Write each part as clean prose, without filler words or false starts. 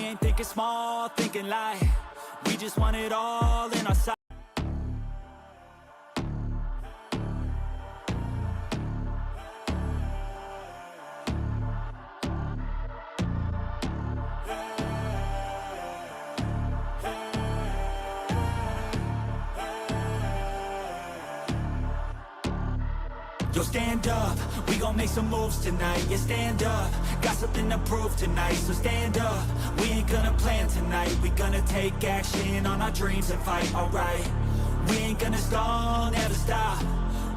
ain't thinking small, thinking light. We just want it all in our sight. Yo, stand up, we gon' make some moves tonight. Yeah, stand up, got something to prove tonight. So stand up, we ain't gonna plan tonight. We gonna take action on our dreams and fight, alright. We ain't gonna stall, never stop.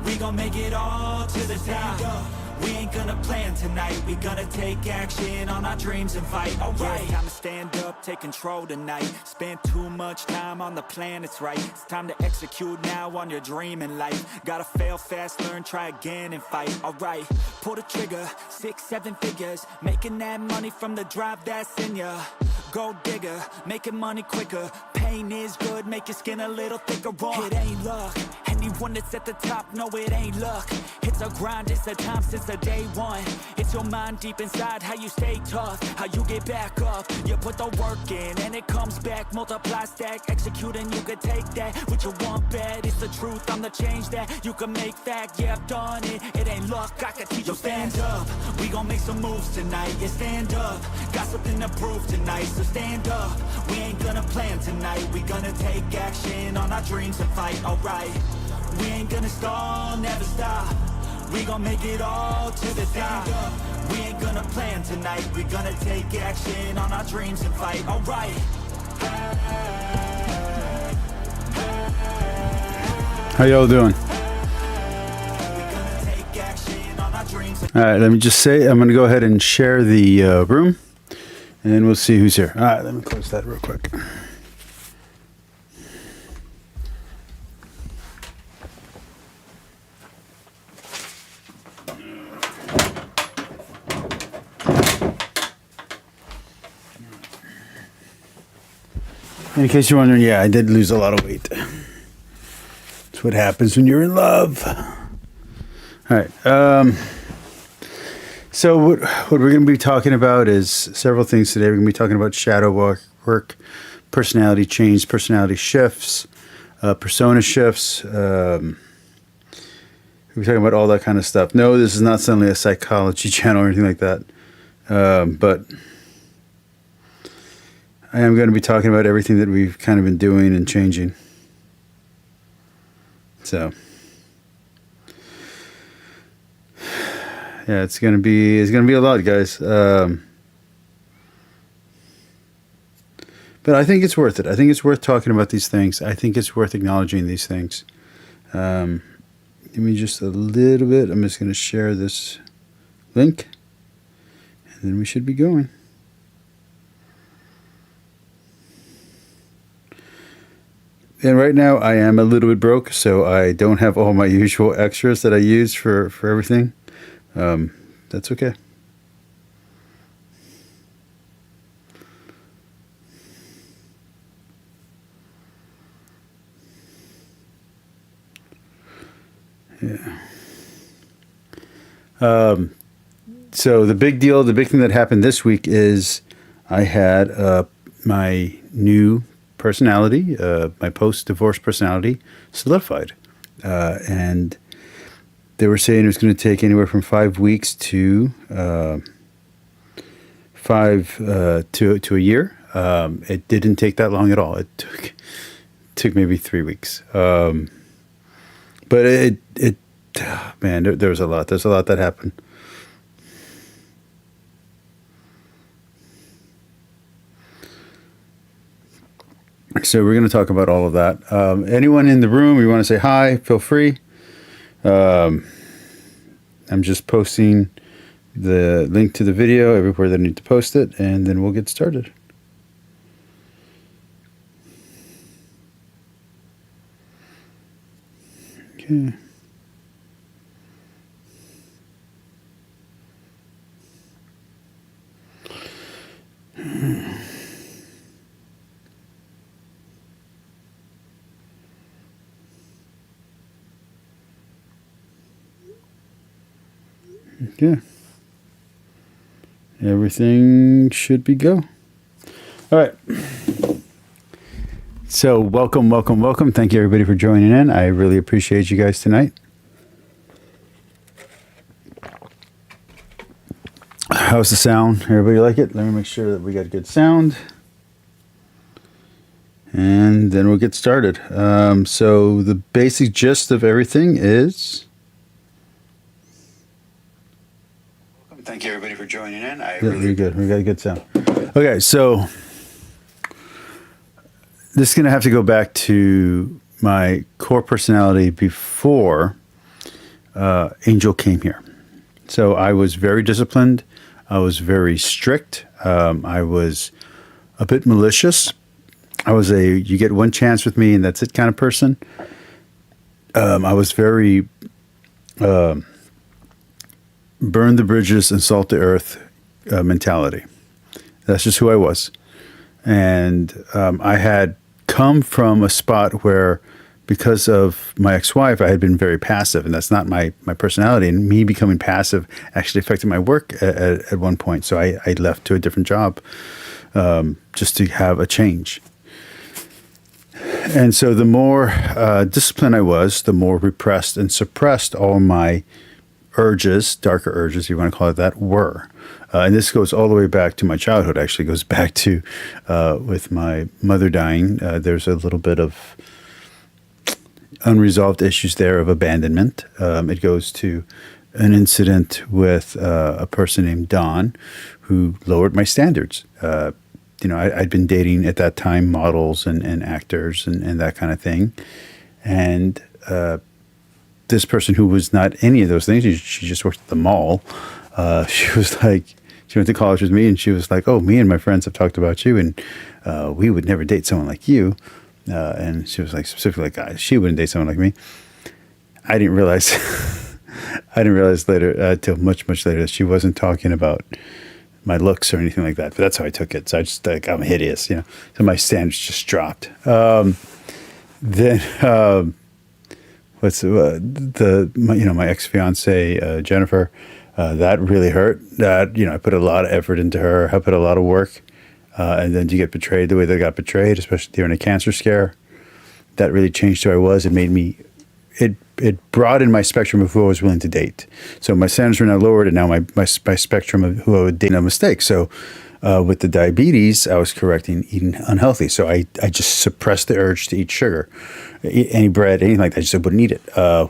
We gon' make it all to the top. We ain't gonna plan tonight. We gonna take action on our dreams and fight, alright. Yeah, time to stand up, take control tonight. Spent too much time on the plan, it's right. It's time to execute now on your dream in life. Gotta fail fast, learn, try again and fight, alright. Pull the trigger, 6, 7 figures. Making that money from the drive that's in ya. Gold digger, making money quicker. Pain is good, make your skin a little thicker. It ain't luck, anyone that's at the top, no it ain't luck. It's a grind, it's a time since the day one. It's your mind deep inside, how you stay tough, how you get back up. You put the work in and it comes back. Multiply, stack, execute and you can take that. What you want bad, it's the truth, I'm the change that you can make fact. Yeah, I've done it, it ain't luck, I can teach you. Stand up, we gon' make some moves tonight. Yeah, stand up, got something to prove tonight. So stand up, we ain't gonna plan tonight. We gonna take action on our dreams and fight, alright. We ain't gonna stall, never stop. We gon' make it all to the top. We ain't gonna plan tonight. We gonna take action on our dreams and fight, alright. How y'all doing? Alright, let me just say, I'm gonna go ahead and share the room and we'll see who's here. Alright, let me close that real quick. In case you're wondering, yeah, I did lose a lot of weight. That's what happens when you're in love. All right. So what we're going to be talking about is several things today. We're going to be talking about shadow work, personality change, personality shifts, persona shifts. We're talking about all that kind of stuff. No, this is not suddenly a psychology channel or anything like that. But I am going to be talking about everything that we've kind of been doing and changing. So, yeah, it's going to be a lot, guys. But I think it's worth it. I think it's worth talking about these things. I think it's worth acknowledging these things. Give me just a little bit. I'm just going to share this link, and then we should be going. And right now I am a little bit broke, so I don't have all my usual extras that I use for everything. That's okay. Yeah. So the big deal, the big thing that happened this week is I had my new personality, my post-divorce personality, solidified. And they were saying it was going to take anywhere from 5 weeks to a year. It didn't take that long at all. It took maybe 3 weeks. But man, there was a lot. There's a lot that happened. So we're going to talk about all of that. Anyone in the room, you want to say hi, feel free. I'm just posting the link to the video everywhere that I need to post it, and then we'll get started. Okay. Okay. Everything should be go. All right. So welcome. Thank you everybody for joining in. I really appreciate you guys tonight. How's the sound? Everybody like it? Let me make sure that we got good sound. And then we'll get started. So the basic gist of everything is... Thank you everybody for joining in. Really good. We got a good sound. Okay, so this is going to have to go back to my core personality before Angel came here. So I was very disciplined. I was very strict. I was a bit malicious. I was you get one chance with me and that's it kind of person. I was very burn the bridges and salt the earth mentality. That's just who I was. And I had come from a spot where, because of my ex-wife, I had been very passive, and that's not my personality. And me becoming passive actually affected my work at one point. So I left to a different job just to have a change. And so the more disciplined I was, the more repressed and suppressed all my urges, darker urges, if you want to call it that, were. And this goes all the way back to my childhood. Actually, goes back to with my mother dying. There's a little bit of unresolved issues there of abandonment. It goes to an incident with a person named Don, who lowered my standards. I'd been dating at that time models and actors and that kind of thing. And this person who was not any of those things, she just worked at the mall. She was like, she went to college with me and she was like, oh, me and my friends have talked about you and we would never date someone like you. And she was like, specifically like, she wouldn't date someone like me. I didn't realize, later, till much later, that she wasn't talking about my looks or anything like that. But that's how I took it. So I just like, I'm hideous, So my standards just dropped. Then my ex-fiance, Jennifer, that really hurt. That, I put a lot of effort into her. I put a lot of work. And then to get betrayed the way that I got betrayed, especially during a cancer scare, that really changed who I was. It made me, it broadened my spectrum of who I was willing to date. So my standards were now lowered, and now my spectrum of who I would date, no mistake. So with the diabetes, I was correcting eating unhealthy. So I just suppressed the urge to eat sugar, any bread, anything like that. I just wouldn't eat it.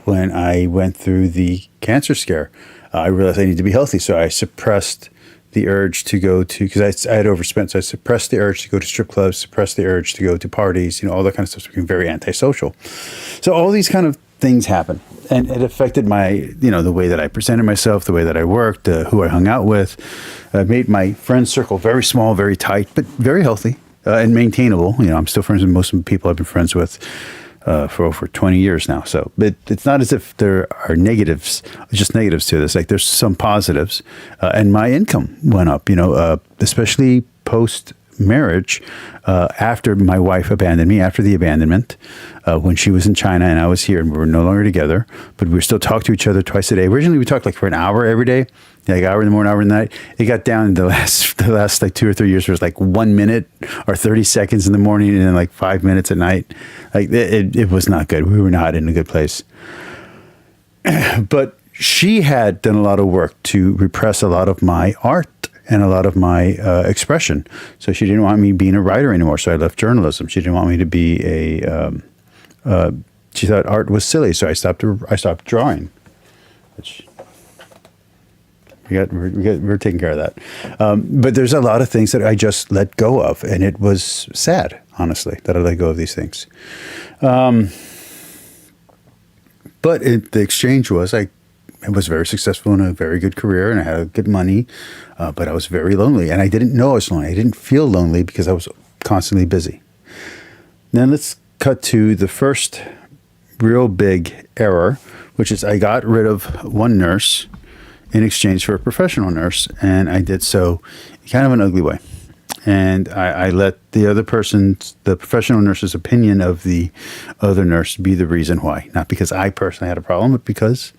When I went through the cancer scare, I realized I needed to be healthy. So I suppressed the urge to go to, because I had overspent, so I suppressed the urge to go to strip clubs, suppressed the urge to go to parties, all that kind of stuff. So became very antisocial. So all these kind of things happen, and it affected my, the way that I presented myself, the way that I worked, who I hung out with. Made my friend circle very small, very tight, but very healthy and maintainable. I'm still friends with most of the people I've been friends with for over 20 years now. So it's not as if there are negatives, just negatives to this. Like there's some positives, and my income went up, especially post marriage, after my wife abandoned me, after the abandonment, when she was in China and I was here, and we were no longer together, but we still talked to each other twice a day. Originally we talked like for an hour every day, like hour in the morning, hour in the night. It got down in the last like 2 or 3 years, where it was like 1 minute or 30 seconds in the morning and then like 5 minutes at night. Like it was not good. We were not in a good place. But she had done a lot of work to repress a lot of my art and a lot of my expression. So she didn't want me being a writer anymore. So I left journalism. She didn't want me to be she thought art was silly. So I stopped drawing, which we're taking care of that. But there's a lot of things that I just let go of. And it was sad, honestly, that I let go of these things. But the exchange was I was very successful in a very good career, and I had good money, but I was very lonely, and I didn't know I was lonely. I didn't feel lonely because I was constantly busy. Then let's cut to the first real big error, which is I got rid of one nurse in exchange for a professional nurse, and I did so in kind of an ugly way. And I let the professional nurse's opinion of the other nurse be the reason why. Not because I personally had a problem, but because,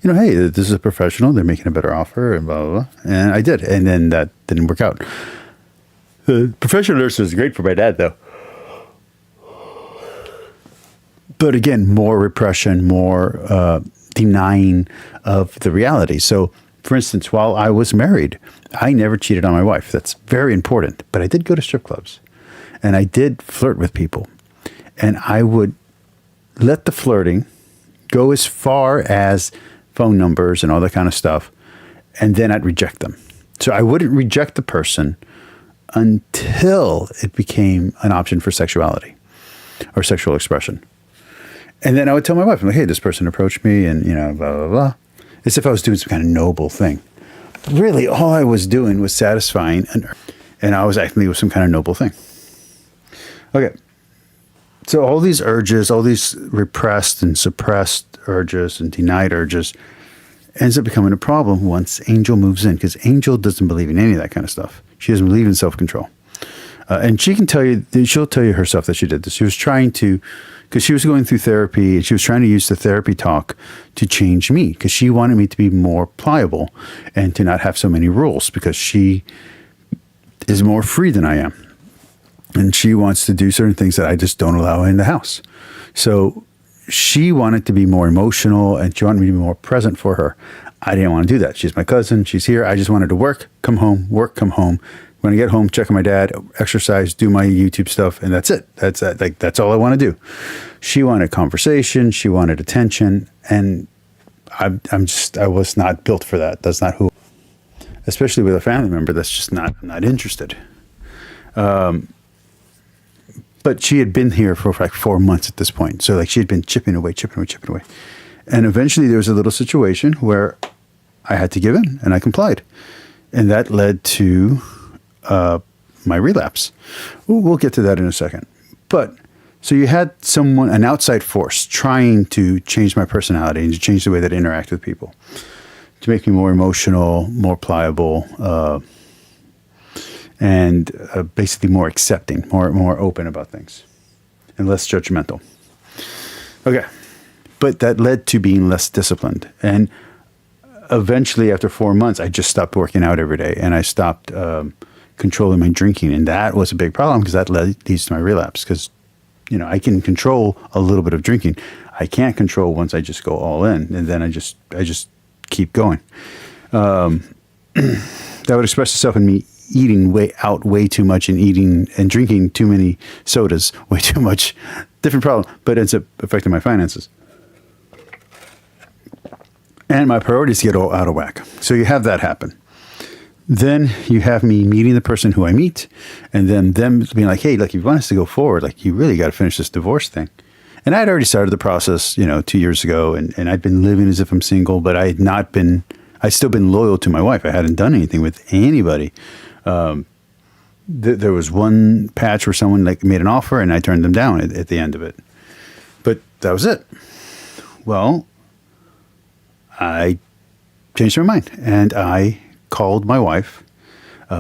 hey, this is a professional. They're making a better offer and blah, blah, blah. And I did. And then that didn't work out. The professional nurse was great for my dad, though. But again, more repression, more denying of the reality. So, for instance, while I was married, I never cheated on my wife. That's very important. But I did go to strip clubs, and I did flirt with people. And I would let the flirting go as far as phone numbers and all that kind of stuff, and then I'd reject them. So I wouldn't reject the person until it became an option for sexuality or sexual expression. And then I would tell my wife, I'm like, hey, this person approached me and, blah, blah, blah. As if I was doing some kind of noble thing. But really, all I was doing was satisfying, and I was acting with some kind of noble thing. Okay. So all these urges, all these repressed and suppressed urges and denied urges ends up becoming a problem once Angel moves in, because Angel doesn't believe in any of that kind of stuff. She doesn't believe in self-control. And she can tell you, she'll tell you herself that she did this. She was trying to, because she was going through therapy, and she was trying to use the therapy talk to change me, because she wanted me to be more pliable and to not have so many rules, because she is more free than I am. And she wants to do certain things that I just don't allow in the house. So she wanted to be more emotional, and she wanted me to be more present for her. I didn't want to do that. She's my cousin. She's here. I just wanted to work, come home, When I get home, check on my dad, exercise, do my YouTube stuff, and that's it. That's all I want to do. She wanted conversation. She wanted attention, and I was not built for that. That's not who. Especially with a family member, that's just not. I'm not interested. But she had been here for like 4 months at this point, so like she had been chipping away, and eventually there was a little situation where I had to give in, and I complied, and that led to my relapse. We'll get to that in a second. But so you had an outside force trying to change my personality and to change the way that I interact with people, to make me more emotional, more pliable, and basically more accepting, more open about things, and less judgmental. Okay. But that led to being less disciplined. And eventually, after 4 months, I just stopped working out every day, and I stopped controlling my drinking. And that was a big problem, because that leads to my relapse. Because, I can control a little bit of drinking. I can't control once I just go all in, and then I just keep going. That would express itself in me eating way too much, and eating and drinking too many sodas, way too much. Different problem, but it ends up affecting my finances. And my priorities get all out of whack. So you have that happen. Then you have me meeting the person who I meet, and then them being like, hey, if you want us to go forward, you really got to finish this divorce thing. And I had already started the process, 2 years ago, and I'd been living as if I'm single, but I'd still been loyal to my wife. I hadn't done anything with anybody. There was one patch where someone made an offer, and I turned them down at the end of it. But that was it. Well, I changed my mind, and I called my wife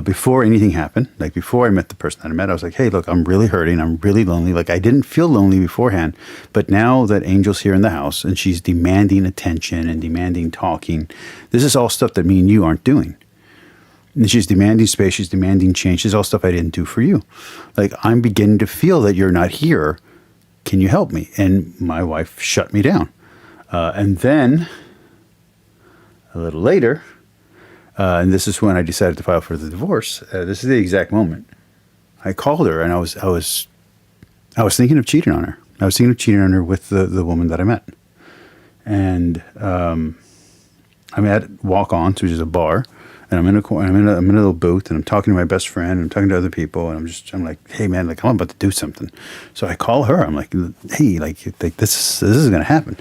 before anything happened. Before I met the person that I met, I was like, hey, look, I'm really hurting. I'm really lonely. I didn't feel lonely beforehand, but now that Angel's here in the house and she's demanding attention and demanding talking, this is all stuff that me and you aren't doing. And she's demanding space. She's demanding change. This is all stuff I didn't do for you. I'm beginning to feel that you're not here. Can you help me? And my wife shut me down. And then a little later, and this is when I decided to file for the divorce. This is the exact moment. I called her, and I was thinking of cheating on her. I was thinking of cheating on her with the woman that I met. And I'm at Walk-Ons, which is a bar, and I'm in a little booth, and I'm talking to my best friend, and I'm talking to other people, and I'm like, hey man, I'm about to do something. So I call her. I'm like, hey, this is going to happen.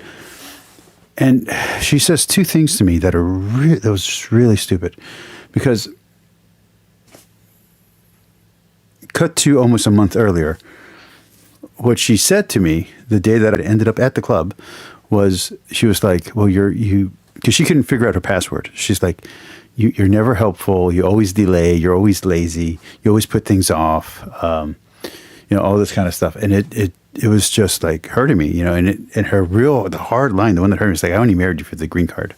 And she says two things to me that was just really stupid, because cut to almost a month earlier, what she said to me the day that I ended up at the club was, she was like, well, because she couldn't figure out her password. She's like, you're never helpful. You always delay. You're always lazy. You always put things off. All this kind of stuff. And it was just hurting me, and the hard line, the one that hurt me was I only married you for the green card.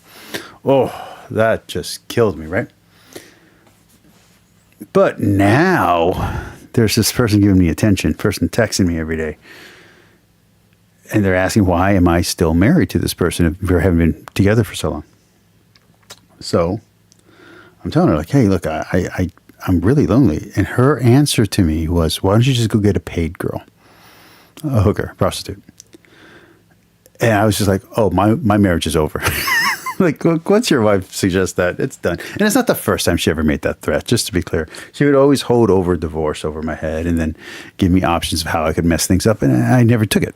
Oh, that just killed me, right? But now there's this person giving me attention, person texting me every day. And they're asking, why am I still married to this person if we haven't been together for so long? So I'm telling her, like, hey, look, I'm really lonely. And her answer to me was, why don't you just go get a paid girl, a hooker, a prostitute? And I was just like, oh, my marriage is over. Like, once your wife suggests that, it's done. And it's not the first time she ever made that threat, just to be clear. She would always hold over divorce over my head and then give me options of how I could mess things up. And I never took it.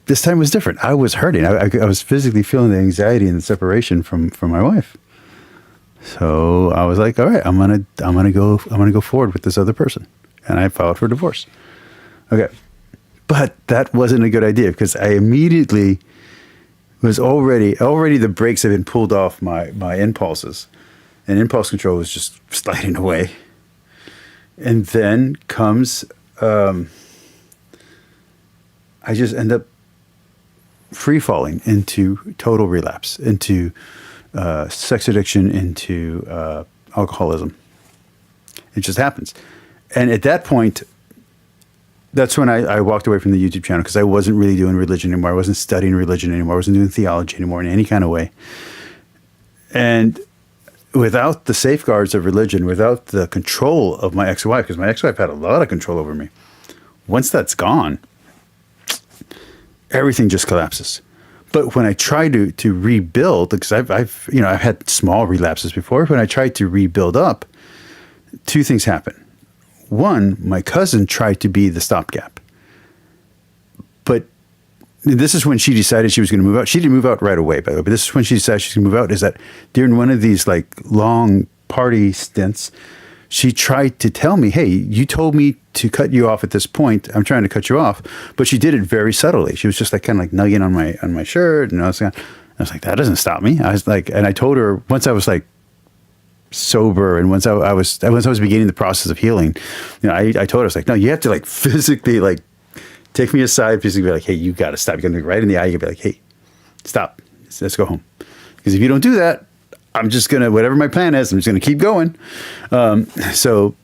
This time was different. I was hurting. I was physically feeling the anxiety and the separation from my wife. So I was like, all right, I'm gonna go forward with this other person. And I filed for divorce. Okay. But that wasn't a good idea because I immediately was already the brakes had been pulled off my impulses, and impulse control was just sliding away. And then comes, I just end up free falling into total relapse, into sex addiction, into alcoholism. It just happens. And at that point, that's when I walked away from the YouTube channel because I wasn't really doing religion anymore. I wasn't studying religion anymore. I wasn't doing theology anymore in any kind of way. And without the safeguards of religion, without the control of my ex-wife, because my ex-wife had a lot of control over me, once that's gone, everything just collapses. But when I try to rebuild, because I've had small relapses before, when I tried to rebuild up, two things happen. One, my cousin tried to be the stopgap. But this is when she decided she was going to move out. She didn't move out right away, by the way, but this is when she decided she's going to move out, is that during one of these like long party stints, she tried to tell me, hey, you told me to cut you off at this point. I'm trying to cut you off. But she did it very subtly. She was just like kind of like nugging on my shirt. And I was like, that doesn't stop me. I was like, and I told her once I was like sober, and once I was beginning the process of healing, I told her, I was like, no, you have to like physically like take me aside, physically be like, hey, you got to stop. You're going to look right in the eye. You be like, hey, stop. Let's go home. Because if you don't do that, I'm just going to, whatever my plan is, I'm just going to keep going. So,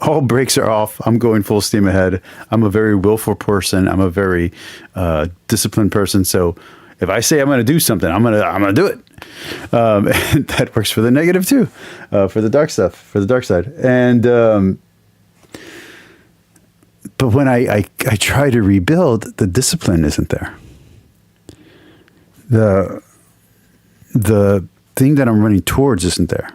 all brakes are off. I'm going full steam ahead. I'm a very willful person. I'm a very disciplined person. So if I say I'm going to do something, I'm going to do it. And that works for the negative too, for the dark stuff, for the dark side. And, but when I try to rebuild, the discipline isn't there. The thing that I'm running towards isn't there.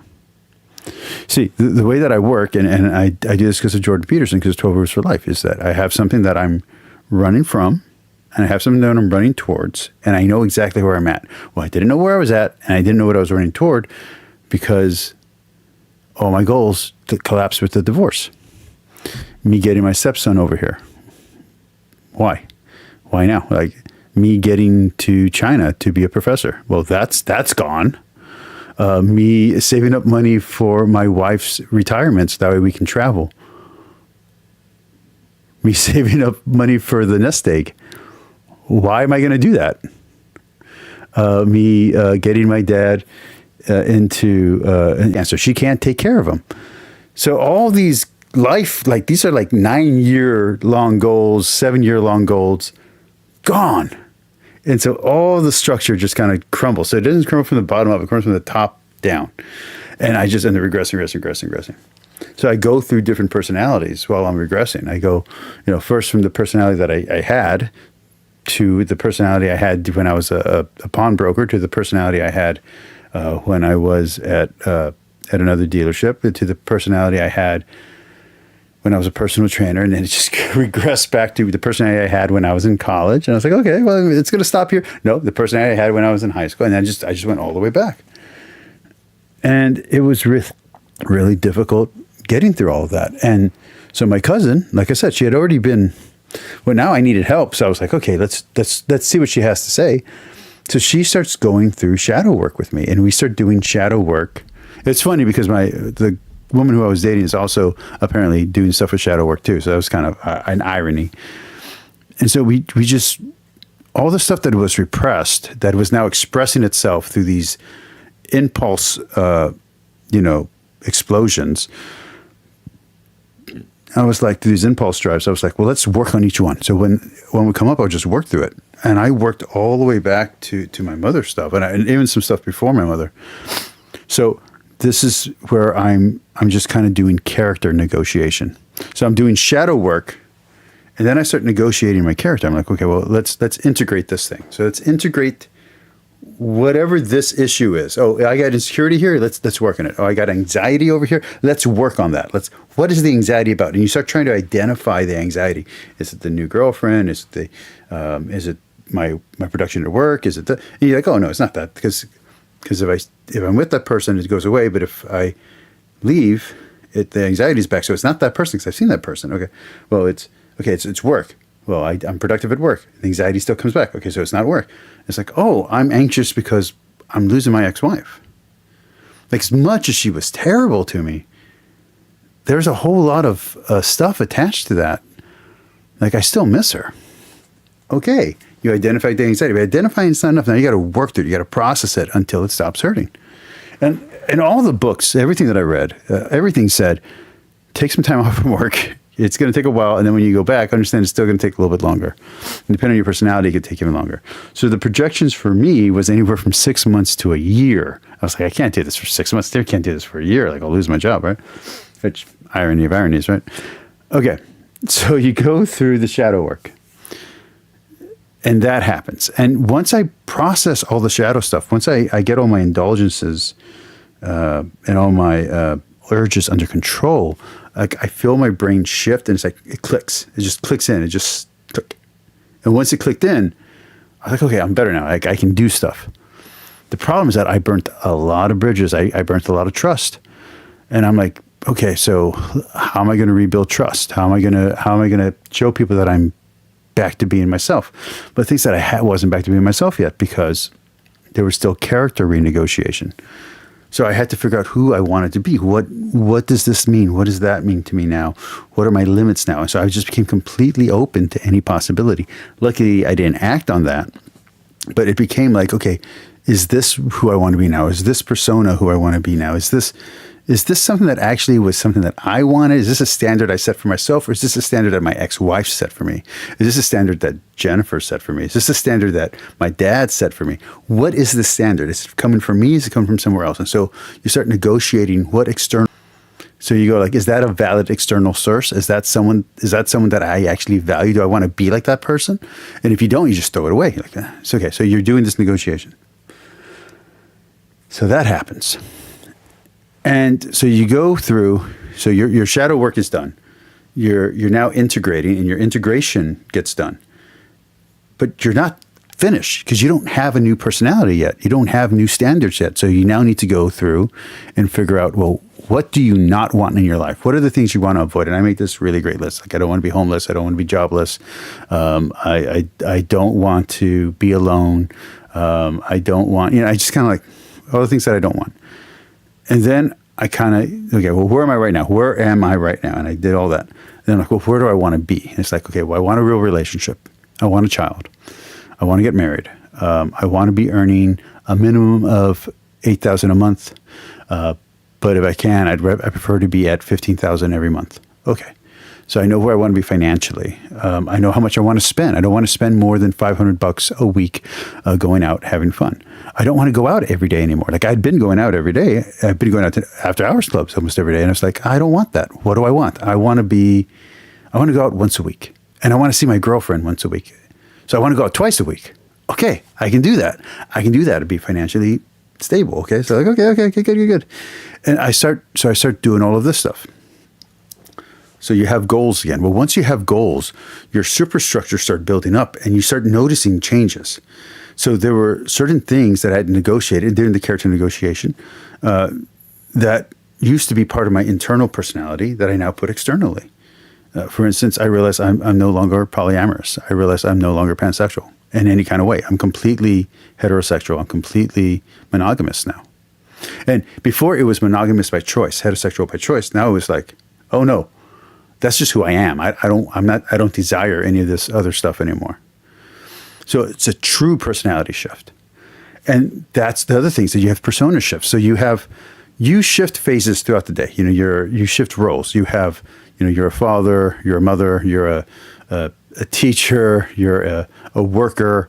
See, the way that I work, and I do this because of Jordan Peterson, because 12 Rules for Life, is that I have something that I'm running from, and I have something that I'm running towards, and I know exactly where I'm at. Well, I didn't know where I was at, and I didn't know what I was running toward, because all my goals collapsed with the divorce. Me getting my stepson over here. Why? Why now? Like me getting to China to be a professor. Well, that's gone. Me saving up money for my wife's retirement so that way we can travel. Me saving up money for the nest egg. Why am I going to do that? Me getting my dad into and so she can't take care of him. So all these these are like 9-year-long goals, 7-year-long goals, gone. And so all the structure just kind of crumbles. So it doesn't crumble from the bottom up, it crumbles from the top down. And I just end up regressing. So I go through different personalities while I'm regressing. I go, first from the personality that I had to the personality I had when I was a pawnbroker, to the personality I had when I was at another dealership, to the personality I had when I was a personal trainer, and then it just regressed back to the personality I had when I was in college. And I was like, okay, well, it's going to stop here. No, the personality I had when I was in high school. And then I just went all the way back. And it was really difficult getting through all of that. And so my cousin, like I said, she had already been, well, now I needed help. So I was like, okay, let's see what she has to say. So she starts going through shadow work with me, and we start doing shadow work. It's funny because the woman who I was dating is also apparently doing stuff with shadow work too. So that was kind of an irony. And so we just, all the stuff that was repressed, that was now expressing itself through these impulse, explosions, I was like, these impulse drives, I was like, well, let's work on each one. So when we come up, I'll just work through it. And I worked all the way back to my mother's stuff and even some stuff before my mother. So this is where I'm just kind of doing character negotiation. So I'm doing shadow work, and then I start negotiating my character. I'm like, okay, well, let's integrate this thing. So let's integrate whatever this issue is. Oh, I got insecurity here. Let's work on it. Oh, I got anxiety over here. Let's work on that. What is the anxiety about? And you start trying to identify the anxiety. Is it the new girlfriend? Is it my production at work? Is it and you're like, oh no, it's not that, because if I'm with that person, it goes away. But if I leave, the anxiety is back. So it's not that person because I've seen that person. Okay, well it's work. Well, I'm productive at work. The anxiety still comes back. Okay, so it's not work. It's like, oh, I'm anxious because I'm losing my ex-wife. Like, as much as she was terrible to me, there's a whole lot of stuff attached to that. Like, I still miss her. Okay, you identified the anxiety. But identifying is not enough. Now you got to work through it. You got to process it until it stops hurting. And in all the books, everything that I read, everything said, take some time off from work. It's going to take a while, and then when you go back, understand it's still going to take a little bit longer. And depending on your personality, it could take even longer. So the projections for me was anywhere from 6 months to a year. I was like, I can't do this for 6 months. I can't do this for a year. Like, I'll lose my job, right? Which, irony of ironies, right? Okay, so you go through the shadow work, and that happens. And once I process all the shadow stuff, once I get all my indulgences and all my urges under control, like, I feel my brain shift, and it's like it clicks. It just clicks in. It just click. And once it clicked in, I was like, okay, I'm better now. I can do stuff. The problem is that I burnt a lot of bridges. I burnt a lot of trust. And I'm like, okay, so how am I going to rebuild trust? How am I going to show people that I'm back to being myself? But the things that I wasn't back to being myself yet, because there was still character renegotiation. So I had to figure out who I wanted to be. What does this mean? What does that mean to me now? What are my limits now? And so I just became completely open to any possibility. Luckily, I didn't act on that, but it became like, okay, is this who I want to be now? Is this persona who I want to be now? Is this something that actually was something that I wanted? Is this a standard I set for myself, or is this a standard that my ex-wife set for me? Is this a standard that Jennifer set for me? Is this a standard that my dad set for me? What is the standard? Is it coming from me? Is it coming from somewhere else? And so you start negotiating what external. So you go like, is that a valid external source? Is that someone that I actually value? Do I want to be like that person? And if you don't, you just throw it away. You're like, it's okay. So you're doing this negotiation. So that happens. And so you go through, so your shadow work is done. You're now integrating, and your integration gets done. But you're not finished because you don't have a new personality yet. You don't have new standards yet. So you now need to go through and figure out, well, what do you not want in your life? What are the things you want to avoid? And I make this really great list. Like, I don't want to be homeless. I don't want to be jobless. I don't want to be alone. I don't want, I just kind of like all the things that I don't want. And then I kind of, okay, well, where am I right now? Where am I right now? And I did all that. Then I'm like, well, where do I want to be? And it's like, okay, well, I want a real relationship. I want a child. I want to get married. I want to be earning a minimum of $8,000 a month. But if I can, I prefer to be at $15,000 every month. Okay. So I know where I want to be financially. I know how much I want to spend. I don't want to spend more than $500 a week going out having fun. I don't want to go out every day anymore. Like, I'd been going out every day. I've been going out to after hours clubs almost every day. And I was like, I don't want that. What do I want? I want to go out once a week. And I want to see my girlfriend once a week. So I want to go out twice a week. Okay, I can do that. I can do that to be financially stable. Okay, so like, okay, good. And I start doing all of this stuff. So you have goals again. Well, once you have goals, your superstructure start building up, and you start noticing changes. So there were certain things that I had negotiated during the character negotiation that used to be part of my internal personality that I now put externally. For instance, I realized I'm no longer polyamorous. I realized I'm no longer pansexual in any kind of way. I'm completely heterosexual. I'm completely monogamous now. And before it was monogamous by choice, heterosexual by choice. Now it was like, oh no, that's just who I am. I don't desire any of this other stuff anymore. So it's a true personality shift. And that's the other thing. So you have persona shifts. So you have you shift phases throughout the day. You shift roles. You have, you're a father, you're a mother, you're a teacher, you're a worker,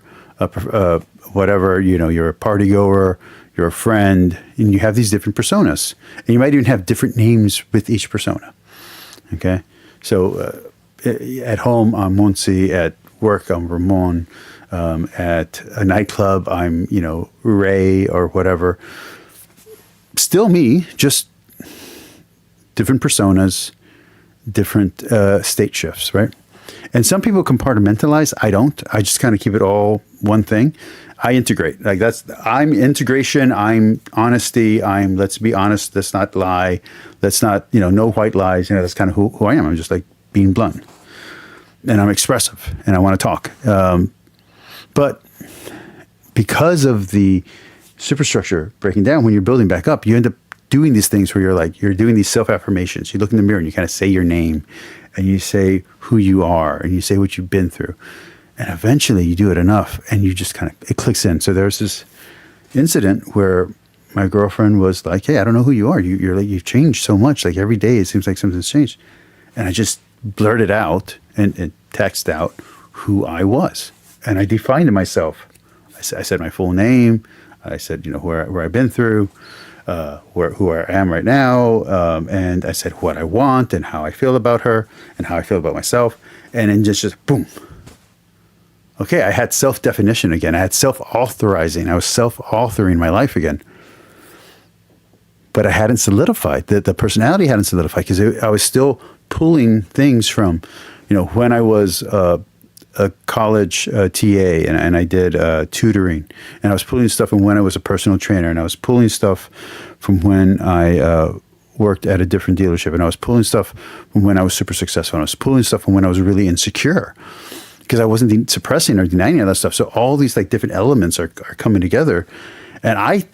whatever, you're a party goer, you're a friend, and you have these different personas. And you might even have different names with each persona. Okay? So at home, I'm Monsi. At work, I'm Ramon. At a nightclub, I'm, Ray or whatever. Still me, just different personas, different state shifts, right? And some people compartmentalize. I don't. I just kind of keep it all one thing. I integrate. I'm integration. I'm honesty. let's be honest. Let's not lie. Let's not, no white lies. That's kind of who I am. I'm just like being blunt. And I'm expressive and I want to talk. But because of the superstructure breaking down, when you're building back up, you end up doing these things where you're doing these self-affirmations. You look in the mirror and you kind of say your name and you say who you are and you say what you've been through. And eventually you do it enough and you just kind of, it clicks in. So there's this incident where my girlfriend was like, hey, I don't know who you are. You've changed so much. Like every day it seems like something's changed. And I just blurted out and texted out who I was. And I defined myself. I said my full name. I said, where I've been through, who I am right now. And I said what I want and how I feel about her and how I feel about myself. And then just boom. Okay, I had self-definition again. I had self-authorizing. I was self-authoring my life again. But I hadn't solidified. The personality hadn't solidified because I was still pulling things from, when I was a college TA and I did tutoring, and I was pulling stuff from when I was a personal trainer, and I was pulling stuff from when I worked at a different dealership, and I was pulling stuff from when I was super successful, and I was pulling stuff from when I was really insecure because I wasn't suppressing or denying any of that stuff. So all these like different elements are coming together, and I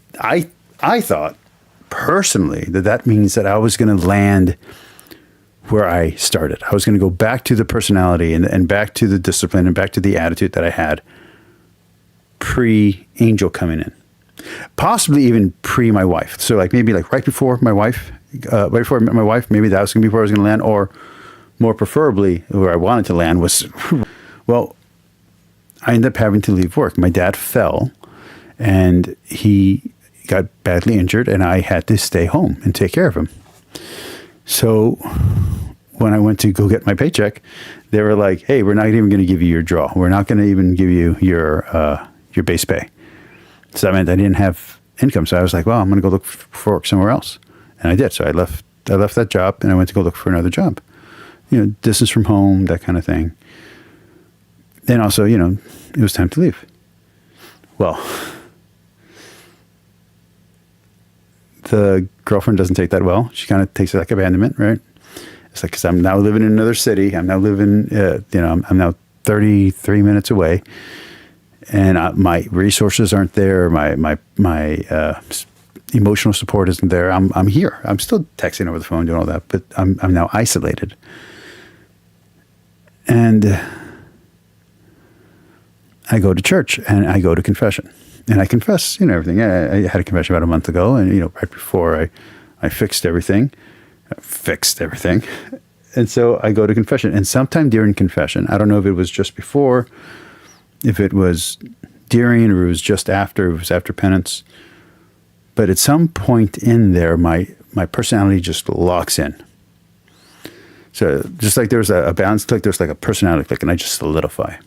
thought personally that means that I was going to land where I started. I was going to go back to the personality and back to the discipline and back to the attitude that I had pre-Angel coming in. Possibly even pre my wife. So maybe right before my wife, right before I met my wife, maybe that was going to be where I was going to land, or more preferably where I wanted to land was, well, I ended up having to leave work. My dad fell and he got badly injured and I had to stay home and take care of him. So when I went to go get my paycheck, they were like, hey, we're not even going to give you your draw. We're not going to even give you your base pay. So that meant I didn't have income. So I was like, well, I'm going to go look for work somewhere else. And I did. So I left that job and I went to go look for another job. Distance from home, that kind of thing. And also, it was time to leave. Well, the girlfriend doesn't take that well. She kind of takes it like abandonment, right? It's like, because I'm now living in another city. I'm now living, I'm now 33 minutes away, and my resources aren't there. My emotional support isn't there. I'm here. I'm still texting over the phone, doing all that, but I'm now isolated. And I go to church and I go to confession. And I confess, everything. I had a confession about a month ago, and right before I fixed everything. And so I go to confession. And sometime during confession, I don't know if it was just before, if it was during, or it was just after, it was after penance. But at some point in there, my personality just locks in. So just like there's a balance click, there's like a personality click, and I just solidify.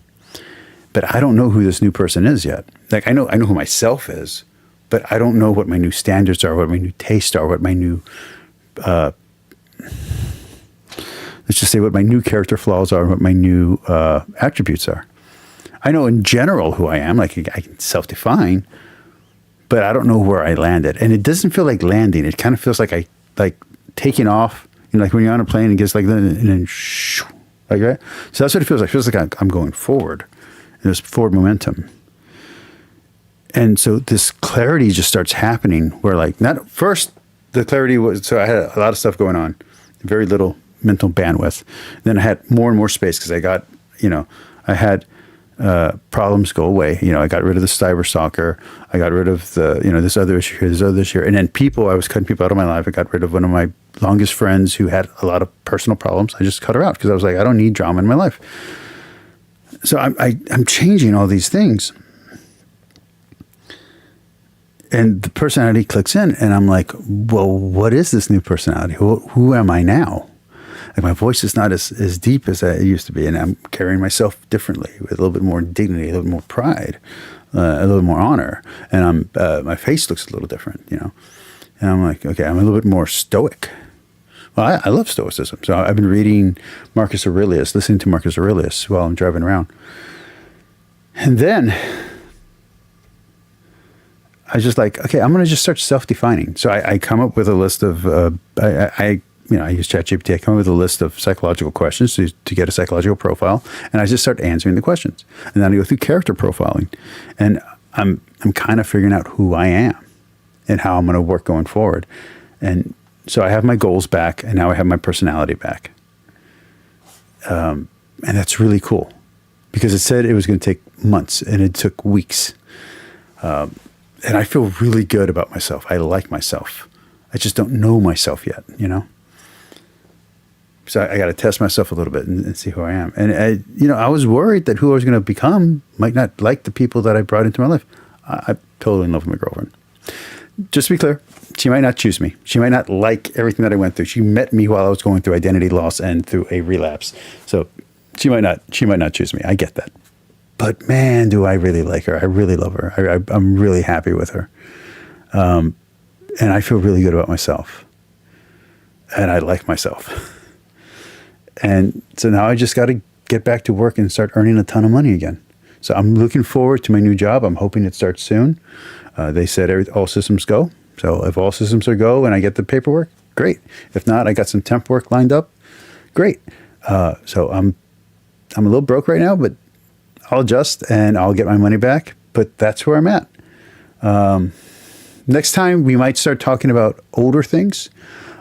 But I don't know who this new person is yet. Like I know who myself is, but I don't know what my new standards are, what my new tastes are, what my new, let's just say what my new character flaws are, what my new attributes are. I know in general who I am, like I can self-define, but I don't know where I landed. And it doesn't feel like landing. It kind of feels like taking off, like when you're on a plane and gets like that, and then shoo, like that. So that's what it feels like. It feels like I'm going forward. There's forward momentum. And so this clarity just starts happening where not first the clarity was, so I had a lot of stuff going on, very little mental bandwidth. Then I had more and more space because I got, I had problems go away. You know, I got rid of the cyber stalker. I got rid of the, you know, this other issue here, this other issue here. And then people, I was cutting people out of my life. I got rid of one of my longest friends who had a lot of personal problems. I just cut her out because I was like, I don't need drama in my life. So I'm changing all these things. And the personality clicks in, and I'm like, well, what is this new personality? Who am I now? Like, my voice is not as deep as it used to be, and I'm carrying myself differently with a little bit more dignity, a little bit more pride, a little more honor. And my face looks a little different, you know. And I'm like, okay, I'm a little bit more stoic. Well, I love stoicism. So I've been reading Marcus Aurelius, listening to Marcus Aurelius while I'm driving around. And then I was just like, okay, I'm going to just start self-defining. So I come up with a list of, I use ChatGPT. I come up with a list of psychological questions to get a psychological profile, and I just start answering the questions. And then I go through character profiling, and I'm kind of figuring out who I am and how I'm going to work going forward. And so I have my goals back, and now I have my personality back. And that's really cool because it said it was going to take months, and it took weeks. And I feel really good about myself. I like myself. I just don't know myself yet, you know? So I got to test myself a little bit and see who I am. And, I was worried that who I was going to become might not like the people that I brought into my life. I'm totally in love with my girlfriend. Just to be clear, she might not choose me. She might not like everything that I went through. She met me while I was going through identity loss and through a relapse. So she might not choose me. I get that. But man, do I really like her. I really love her. I'm really happy with her. And I feel really good about myself. And I like myself. And so now I just got to get back to work and start earning a ton of money again. So I'm looking forward to my new job. I'm hoping it starts soon. They said all systems go. So if all systems are go and I get the paperwork, great. If not, I got some temp work lined up. Great. So I'm a little broke right now, but I'll adjust and I'll get my money back, but that's where I'm at. Next time we might start talking about older things.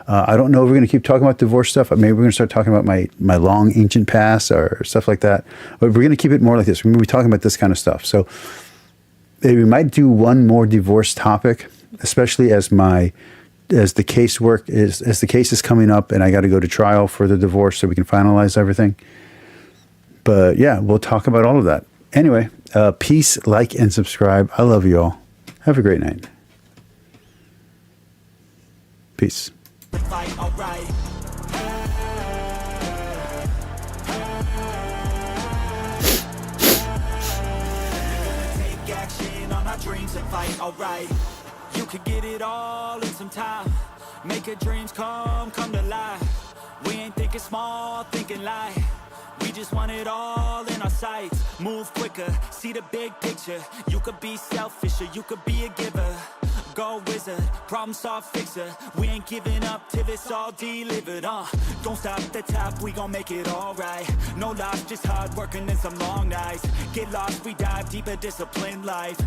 I don't know if we're going to keep talking about divorce stuff. Maybe we're going to start talking about my long ancient past or stuff like that. But we're going to keep it more like this. We're going to be talking about this kind of stuff. So maybe we might do one more divorce topic, especially as the case is coming up and I got to go to trial for the divorce so we can finalize everything. But yeah, we'll talk about all of that. Anyway, peace, like, and subscribe. I love you all. Have a great night. Peace. Take action on our dreams and fight, alright. You could get it all in some time. Make your dreams come to life. We ain't thinking small, thinking light. We just want it all in our sights. Move quicker, see the big picture. You could be selfish or you could be a giver. Go wizard, problem solve fixer. We ain't giving up till it's all delivered. Don't stop at the top, we gon' make it alright. No life, just hard working and some long nights. Get lost, we dive deeper, disciplined life.